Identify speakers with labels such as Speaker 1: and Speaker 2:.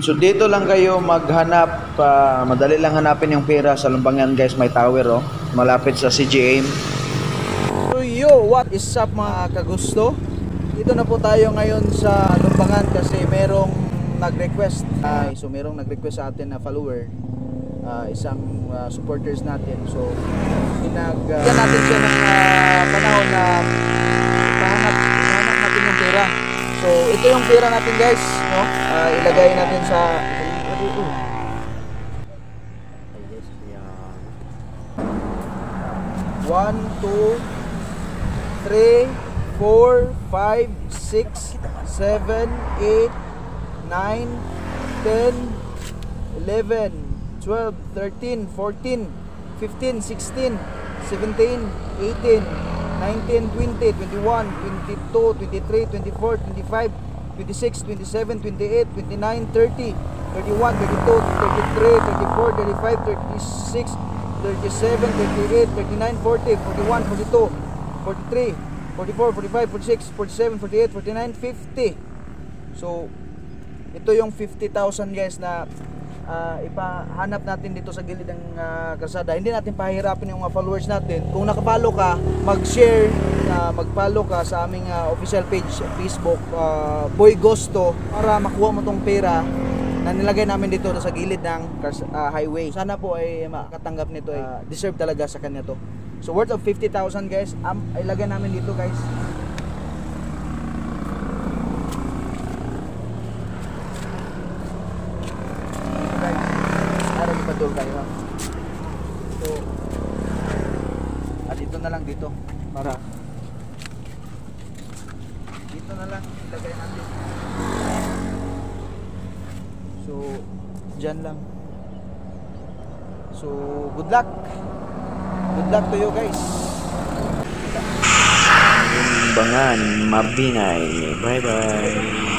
Speaker 1: So dito lang kayo maghanap, madali lang hanapin yung pera sa Lumbangan guys, may tower oh, malapit sa CGM. So yo, what is up mga kagusto? Dito na po tayo ngayon sa Lumbangan kasi merong nag-request. So merong nag-request sa atin na follower, isang supporters natin. So bigyan natin siya ng panahon na ipahanap natin yung pera. So ito yung pera natin guys, no? Ilagay natin sa 1, 2, 3, 4, 5, 6, 7, 8, 9, 10, 11, 12, 13, 14, 15, 16, 17, 18, 19, 20, 21, 22, 23, 24, 25, 26, 27, 28, 29, 30, 31, 32, 33, 34, 35, 36, 37, 38, 39, 40, 41, 42, 43, 44, 45, 46, 47, 48, 49, 50. So ito yung 50,000 guys na ipahanap natin dito sa gilid ng kalsada. Hindi natin pahihirapin yung mga followers natin. Kung nakapalo ka, mag-share, mag-follow ka sa aming official page Facebook, Boy Gusto, para makuha mo tong pera na nilagay namin dito sa gilid ng highway. Sana po ay makatanggap nito, ay deserve talaga sa kanya to. So worth of 50,000 guys, ilagay namin dito guys. Padol kayo. So dito na lang dito para dito na lang ilagay natin. So dyan lang. So good luck to you guys.
Speaker 2: Lumbangan, Mabinay. Bye bye.